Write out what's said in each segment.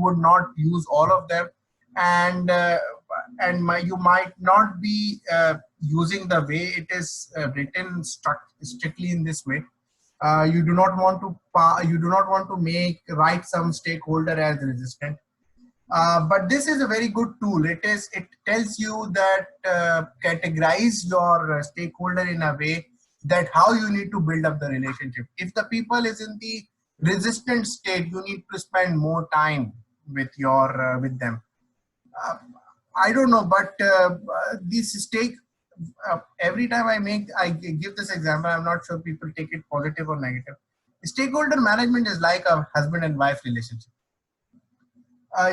would not use all of them, and you might not be using the way it is written strictly in this way. You do not want to write some stakeholder as resistant. But this is a very good tool. It tells you that categorize your stakeholder in a way that how you need to build up the relationship. If the people is in the resistant state, you need to spend more time with with them. I don't know, but this stake. Every time I give this example, I'm not sure people take it positive or negative. Stakeholder management is like a husband and wife relationship.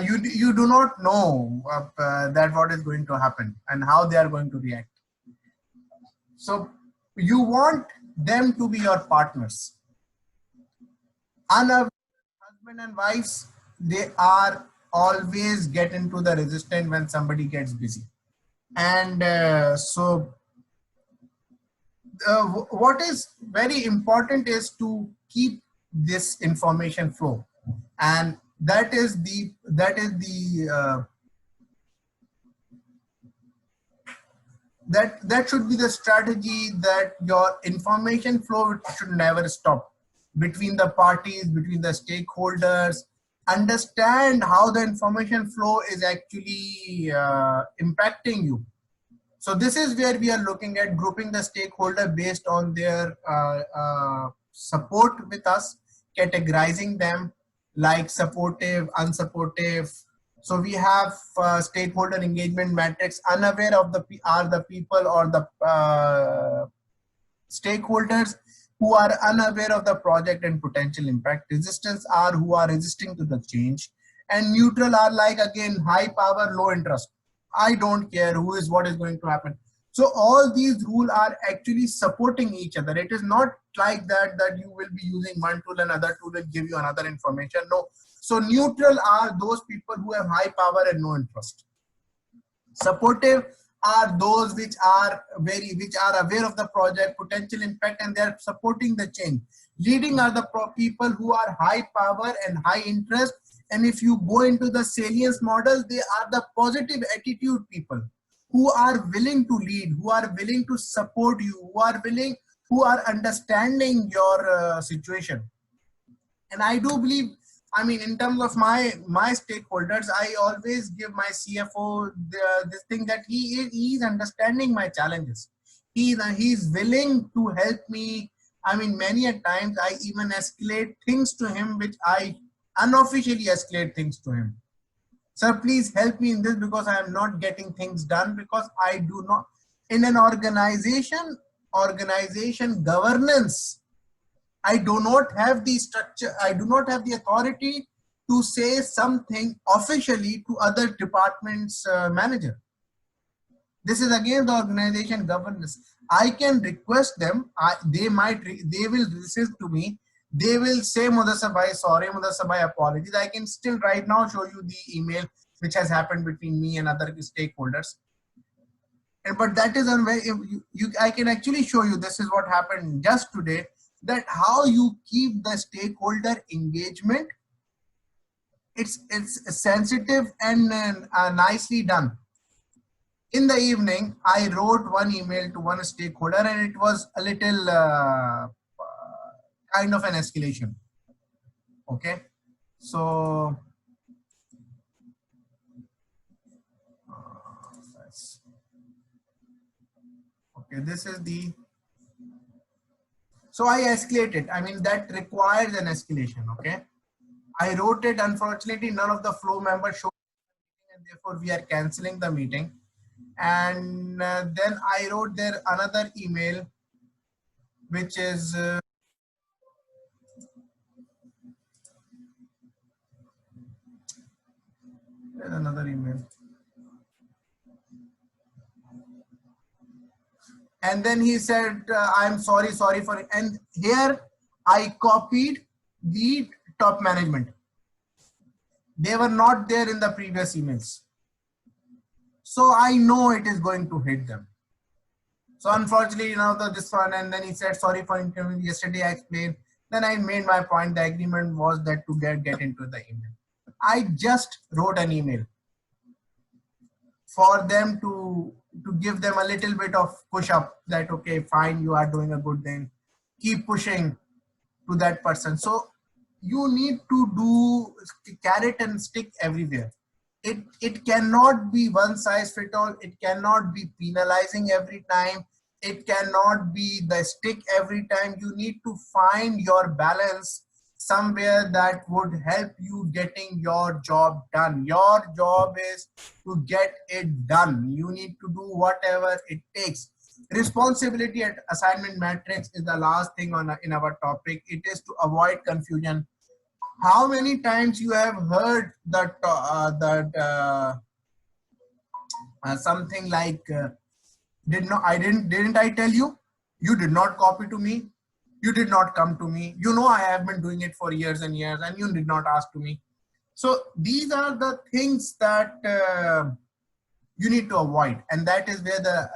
You do not know that what is going to happen and how they are going to react. So you want them to be your partners. Unaware husband and wives, they are always get into the resistance when somebody gets busy. And what is very important is to keep this information flow, and that should be the strategy, that your information flow should never stop between the parties, between the stakeholders. Understand how the information flow is actually impacting you. So this is where we are looking at grouping the stakeholder based on their support with us, categorizing them like supportive, unsupportive. So we have stakeholder engagement matrix. Unaware of the people or the stakeholders who are unaware of the project and potential impact. Resistance are who are resisting to the change, and neutral are like, again, high power, low interest. I don't care who is what is going to happen. So all these rules are actually supporting each other. It is not like that you will be using one tool and another tool will give you another information. No. So neutral are those people who have high power and no interest. Supportive are those which are aware of the project potential impact, and they are supporting the change. Leading are the people who are high power and high interest. And if you go into the salience model, they are the positive attitude people who are willing to lead, who are willing to support you, who are understanding your situation. And I do believe, I mean, in terms of my stakeholders, I always give my CFO this thing that he is understanding my challenges. He's willing to help me. I mean, many a times I even escalate things to him, which I unofficially escalate things to him. Sir, please help me in this because I am not getting things done, because I do not, in an organization governance, I do not have the structure, I do not have the authority to say something officially to other departments manager. This is again the organization governance. I can request them, they will resist to me. They will say, Mudassar bhai, sorry, Mudassar bhai, apologies. I can still right now show you the email which has happened between me and other stakeholders. But that is on where I can actually show you, this is what happened just today, that how you keep the stakeholder engagement. It's sensitive and nicely done. In the evening, I wrote one email to one stakeholder, and it was a little kind of an escalation. Okay, so okay, this is the, so I escalated. I mean, that requires an escalation. Okay, I wrote it. Unfortunately, none of the flow members showed, and therefore we are canceling the meeting. And then I wrote there another email, which is another email. And then he said, I'm sorry for it. And here I copied the top management. They were not there in the previous emails. So I know it is going to hit them. So unfortunately, this one, and then he said, sorry for inconvenience. Yesterday I explained. Then I made my point. The agreement was that to get into the email. I just wrote an email for them to give them a little bit of push up that, okay, fine, you are doing a good thing. Keep pushing to that person. So you need to do carrot and stick everywhere. It cannot be one size fit all. It cannot be penalizing every time. It cannot be the stick every time. You need to find your balance somewhere that would help you getting your job done. Your job is to get it done. You need to do whatever it takes. Responsibility at assignment matrix is the last thing on in our topic. It is to avoid confusion. How many times you have heard that something like didn't I tell you? You did not copy to me. You did not come to me. You know, I have been doing it for years and years, and you did not ask to me. So these are the things that you need to avoid, and that is where the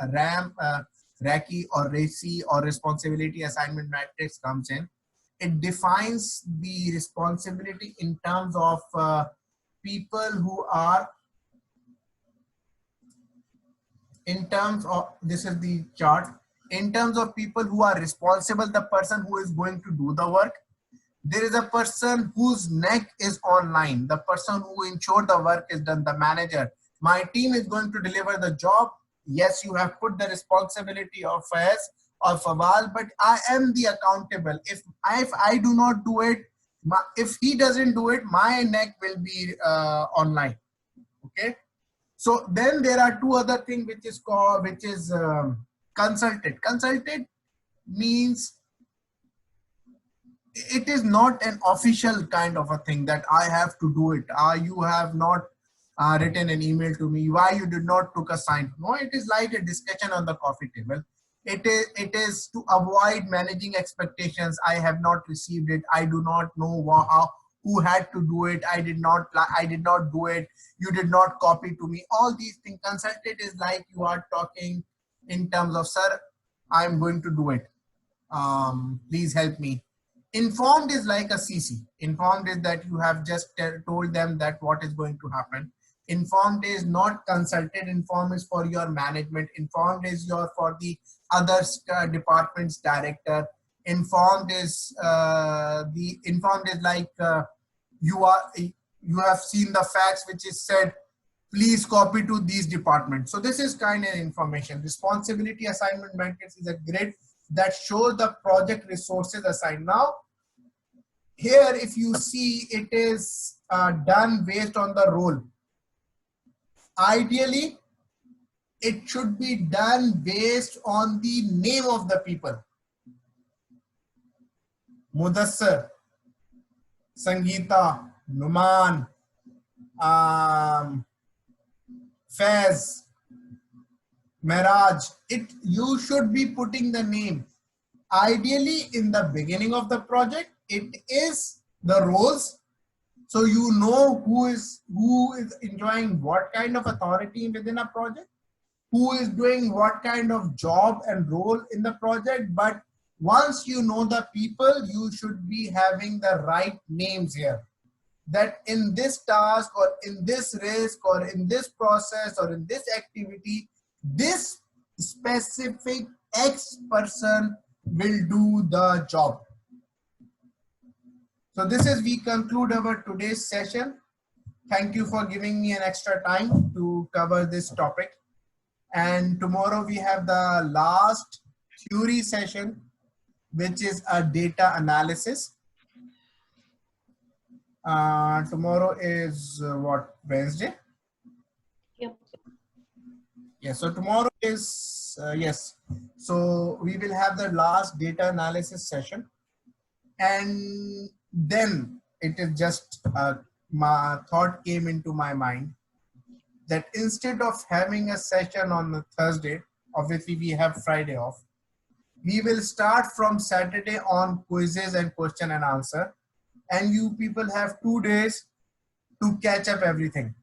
RACI or RACI or responsibility assignment matrix comes in. It defines the responsibility in terms of people who are, in terms of, this is the chart, in terms of people who are responsible, the person who is going to do the work. There is a person whose neck is online, the person who ensured the work is done, the manager. My team is going to deliver the job. Yes, you have put the responsibility of Faiz or Fawaz, but I am the accountable. If I do not do it, if he doesn't do it, my neck will be online. Okay. So then there are two other things which is called, which is consulted. Consulted means it is not an official kind of a thing that I have to do it. You have not written an email to me. Why you did not took a sign? No, it is like a discussion on the coffee table. It is to avoid managing expectations. I have not received it. I do not know how, who had to do it. I did not do it. You did not copy to me. All these things. Consulted is like you are talking in terms of, sir, I'm going to do it. Please help me. Informed is like a CC. Informed is that you have just told them that what is going to happen. Informed is not consulted. Informed is for your management. Informed is your for the other department's director. Informed is the informed is like you have seen the facts which is said, please copy to these departments. So this is kind of information. Responsibility assignment matrix is a grid that shows the project resources assigned. Now here, if you see, it is done based on the role. Ideally, it should be done based on the name of the people. Mudassar, Sangeeta, Numan, Faiz, Miraj. You should be putting the name. Ideally, in the beginning of the project, it is the roles. So you know who is enjoying what kind of authority within a project, who is doing what kind of job and role in the project. But once you know the people, you should be having the right names here. That in this task or in this risk or in this process or in this activity, this specific X person will do the job. So this is, we conclude our today's session. Thank you for giving me an extra time to cover this topic. And tomorrow we have the last theory session, which is a data analysis. Tomorrow is what, Wednesday? Yep. Yeah, so tomorrow is, yes. So we will have the last data analysis session. And then it is just, my thought came into my mind that instead of having a session on a Thursday, obviously we have Friday off, we will start from Saturday on quizzes and question and answer. And you people have 2 days to catch up everything.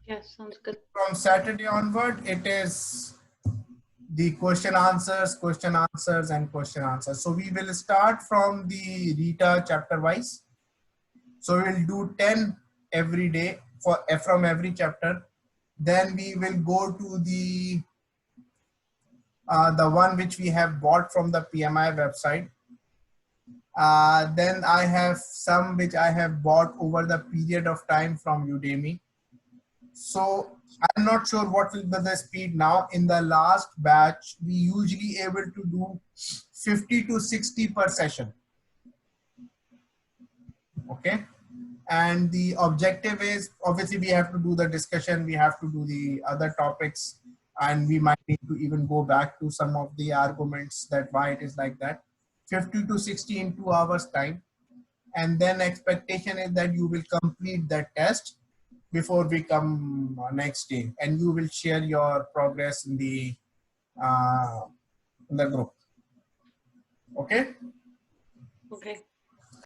Yes, sounds good. From Saturday onward, it is the question answers, and question answers. So we will start from the Rita chapter wise. So we'll do 10 every day for from every chapter. Then we will go to the one which we have bought from the PMI website. Then I have some which I have bought over the period of time from Udemy. So I'm not sure what will be the speed now. In the last batch, we usually able to do 50 to 60 per session. Okay. And the objective is obviously we have to do the discussion, we have to do the other topics, and we might need to even go back to some of the arguments that why it is like that. 50 to 60 in 2 hours time. And then expectation is that you will complete that test before we come next day, and you will share your progress in the group. Okay. Okay.